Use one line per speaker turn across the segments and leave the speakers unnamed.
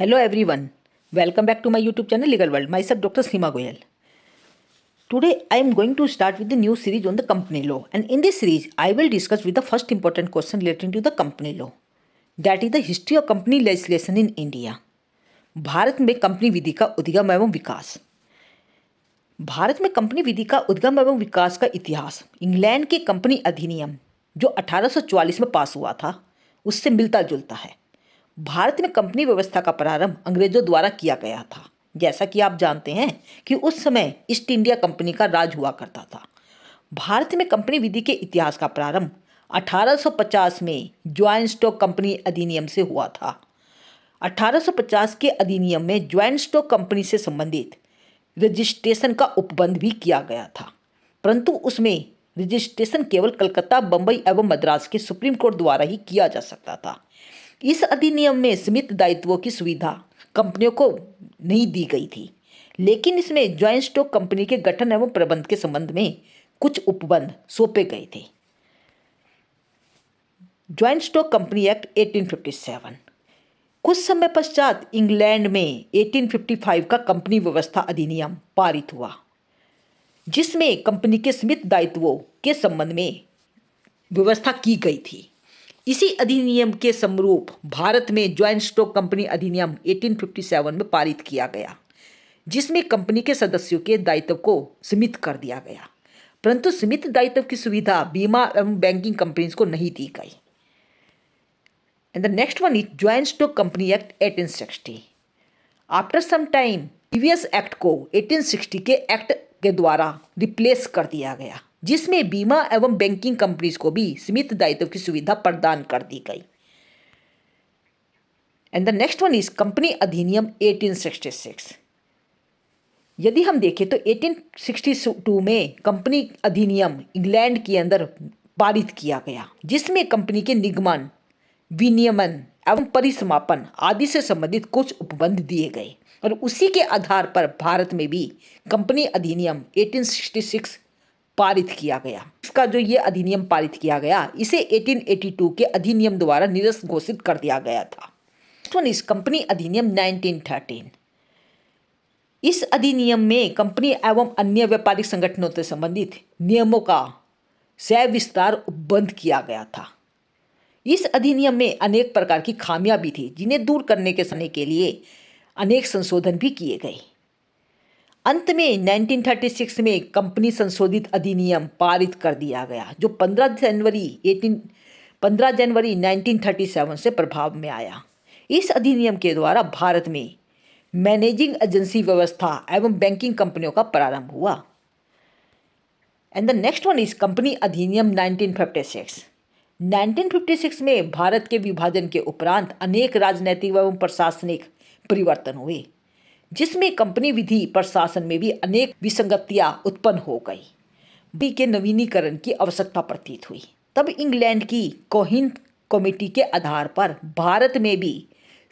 Hello everyone, welcome back to my YouTube channel Legal World. Myself Dr. Seema Goyal. Today I am going to start with the new series on the company law, and in this series I will discuss with the first important question relating to the company law, that is the history of company legislation in India. Bharat में company विधि का उद्गम एवं विकास। भारत में company विधि का उद्गम एवं विकास का इतिहास इंग्लैंड के कंपनी अधिनियम जो 1844 में पास हुआ था उससे मिलता जुलता है। भारत में कंपनी व्यवस्था का प्रारंभ अंग्रेजों द्वारा किया गया था। जैसा कि आप जानते हैं कि उस समय ईस्ट इंडिया कंपनी का राज हुआ करता था। भारत में कंपनी विधि के इतिहास का प्रारंभ 1850 में ज्वाइंट स्टॉक कंपनी अधिनियम से हुआ था। 1850 के अधिनियम में ज्वाइंट स्टॉक कंपनी से संबंधित रजिस्ट्रेशन का उपबंध भी किया गया था, परंतु उसमें रजिस्ट्रेशन केवल कलकत्ता, बंबई एवं मद्रास के सुप्रीम कोर्ट द्वारा ही किया जा सकता था। इस अधिनियम में सीमित दायित्वों की सुविधा कंपनियों को नहीं दी गई थी, लेकिन इसमें ज्वाइंट स्टॉक कंपनी के गठन एवं प्रबंध के संबंध में कुछ उपबंध सौंपे गए थे। Joint stock company act 1857। कुछ समय पश्चात इंग्लैंड में 1855 का कंपनी व्यवस्था अधिनियम पारित हुआ, जिसमें कंपनी के सीमित दायित्वों के संबंध में व्यवस्था की गई थी। इसी अधिनियम के समरूप भारत में ज्वाइंट स्टॉक कंपनी अधिनियम 1857 में पारित किया गया, जिसमें कंपनी के सदस्यों के दायित्व को सीमित कर दिया गया, परंतु सीमित दायित्व की सुविधा बीमा एवं बैंकिंग कंपनीज को नहीं दी गई। And the next one is joint stock company act 1860। After some time previous act को 1860 के एक्ट के द्वारा रिप्लेस कर दिया गया, जिसमें बीमा एवं बैंकिंग कंपनीज को भी सीमित दायित्व की सुविधा प्रदान कर दी गई। And the next one is company अधिनियम 1866। यदि हम देखें तो 1862 में कंपनी अधिनियम इंग्लैंड के अंदर पारित किया गया, जिसमें कंपनी के निगमन, विनियमन एवं परिसमापन आदि से संबंधित कुछ उपबंध दिए गए, और उसी के आधार पर भारत में भी कंपनी अधिनियम 1866 पारित किया गया। इसका जो ये अधिनियम पारित किया गया, इसे 1882 के अधिनियम द्वारा निरस्त घोषित कर दिया गया था। नेक्स्ट वन इज कंपनी अधिनियम 1913। इस अधिनियम में कंपनी एवं अन्य व्यापारिक संगठनों से संबंधित नियमों का सविस्तार उपबंध किया गया था। इस अधिनियम में अनेक प्रकार की खामियां भी थी, जिन्हें दूर करने के लिए अनेक संशोधन भी किए गए। अंत में 1936 में कंपनी संशोधित अधिनियम पारित कर दिया गया, जो 15 जनवरी 1937 से प्रभाव में आया। इस अधिनियम के द्वारा भारत में मैनेजिंग एजेंसी व्यवस्था एवं बैंकिंग कंपनियों का प्रारंभ हुआ। And the next one is company अधिनियम 1956। 1956 में भारत के विभाजन के उपरांत अनेक राजनैतिक एवं प्रशासनिक परिवर्तन हुए, जिसमें कंपनी विधि प्रशासन में भी अनेक विसंगतियां उत्पन्न हो गई। विधि के नवीनीकरण की आवश्यकता प्रतीत हुई। तब इंग्लैंड की कोहिन कमेटी के आधार पर भारत में भी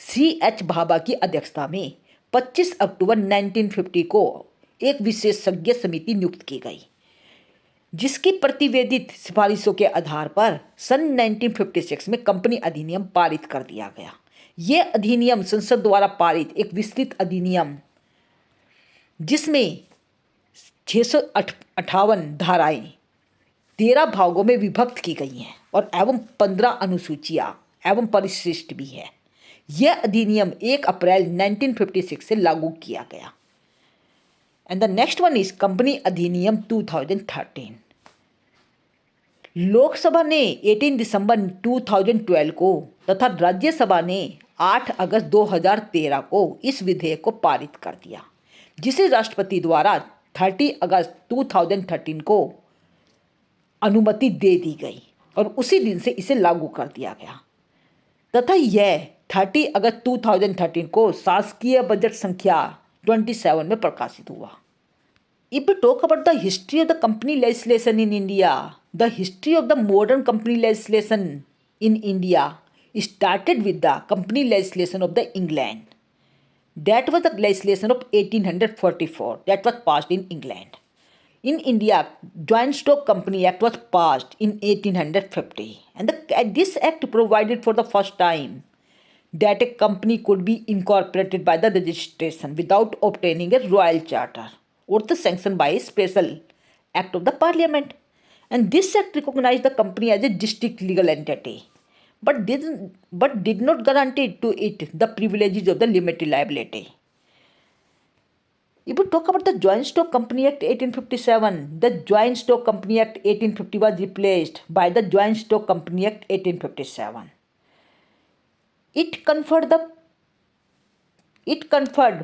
C.H. भाभा की अध्यक्षता में 25 अक्टूबर 1950 को एक विशेषज्ञ समिति नियुक्त की गई, जिसकी प्रतिवेदित सिफारिशों के आधार पर सन 1956 में कंपनी अधिनियम पारित कर दिया गया। यह अधिनियम संसद द्वारा पारित एक विस्तृत अधिनियम, जिसमें 658 धाराएं 13 भागों में विभक्त की गई हैं और एवं 15 अनुसूचियां एवं परिशिष्ट भी है। यह अधिनियम 1 अप्रैल 1956 से लागू किया गया। And the next one is company अधिनियम 2013। लोकसभा ने 18 दिसंबर 2012 को तथा राज्यसभा ने 8 अगस्त 2013 को इस विधेयक को पारित कर दिया, जिसे राष्ट्रपति द्वारा 30 अगस्त 2013 को अनुमति दे दी गई और उसी दिन से इसे लागू कर दिया गया, तथा यह 30 अगस्त 2013 को शासकीय बजट संख्या 27 में प्रकाशित हुआ। If we talk about the history of the company legislation in India, the history of the modern company legislation in India started with the company legislation of the England. That was the legislation of 1844 that was passed in England. In India, Joint Stock Company Act was passed in 1850, and this act provided for the first time that a company could be incorporated by the registration without obtaining a royal charter or the sanction by a special act of the parliament. And this act recognized the company as a distinct legal entity, but did not guarantee to it the privileges of the limited liability. If we talk about the Joint Stock Company Act 1857, the Joint Stock Company Act 1850 was replaced by the Joint Stock Company Act 1857. It conferred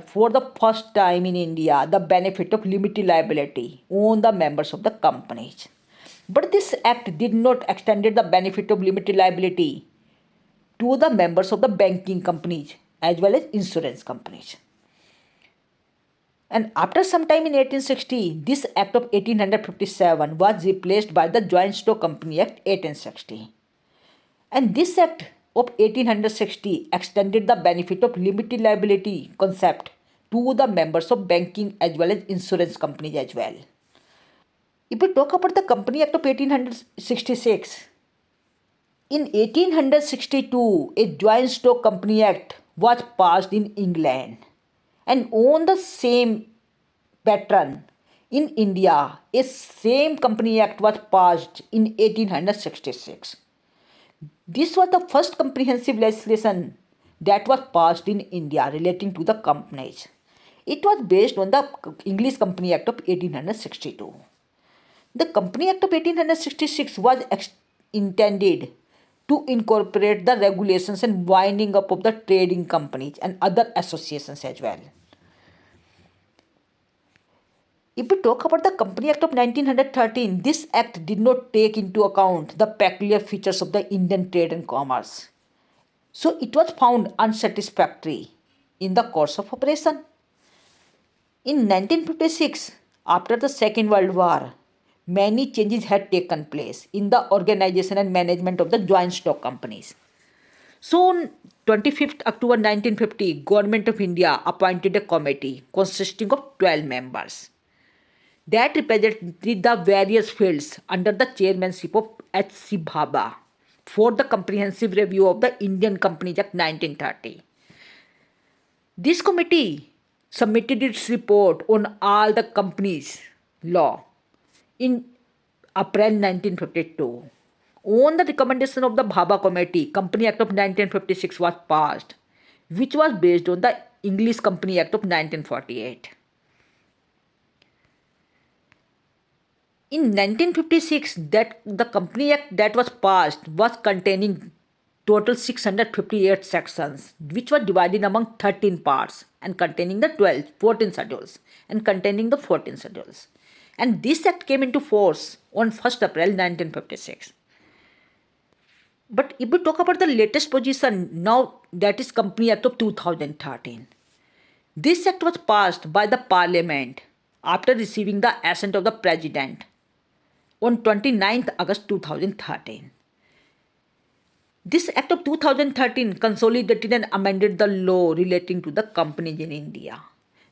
for the first time in India the benefit of limited liability on the members of the companies. But this act did not extend the benefit of limited liability to the members of the banking companies as well as insurance companies. And after some time in 1860, this Act of 1857 was replaced by the Joint Stock Company Act 1860. And this Act of 1860 extended the benefit of limited liability concept to the members of banking as well as insurance companies as well. If we talk about the Company Act of 1866, in 1862, a Joint Stock Company Act was passed in England. And on the same pattern, in India, a same Company Act was passed in 1866. This was the first comprehensive legislation that was passed in India relating to the companies. It was based on the English Company Act of 1862. The Company Act of 1866 was intended to incorporate the regulations and winding up of the trading companies and other associations as well. If we talk about the Company Act of 1913, this act did not take into account the peculiar features of the Indian trade and commerce. So it was found unsatisfactory in the course of operation. In 1956, after the Second World War, many changes had taken place in the organization and management of the joint stock companies. So on 25th October 1950, Government of India appointed a committee consisting of 12 members that represented the various fields under the chairmanship of H.C. Bhabha for the comprehensive review of the Indian Companies Act 1930. This committee submitted its report on all the companies law in April 1952. On the recommendation of the Bhabha Committee, Company Act of 1956 was passed, which was based on the English Company Act of 1948. In 1956, that the Company Act that was passed was containing total 658 sections, which were divided among 13 parts and containing the 14 schedules and containing the 14 schedules. And this act came into force on 1st April 1956. But if we talk about the latest position now, that is Company Act of 2013. This act was passed by the Parliament after receiving the assent of the President on 29th August 2013. This Act of 2013 consolidated and amended the law relating to the companies in India.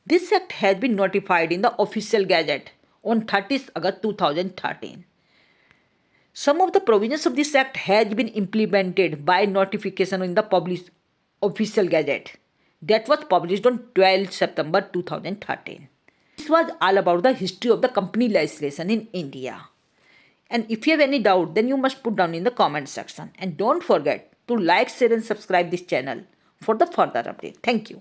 This Act has been notified in the Official Gazette on 30th August 2013. Some of the provisions of this Act has been implemented by notification in the published Official Gazette that was published on 12th September 2013. This was all about the history of the company legislation in India. And if you have any doubt, then you must put down in the comment section. And don't forget to like, share and subscribe this channel for the further update. Thank you.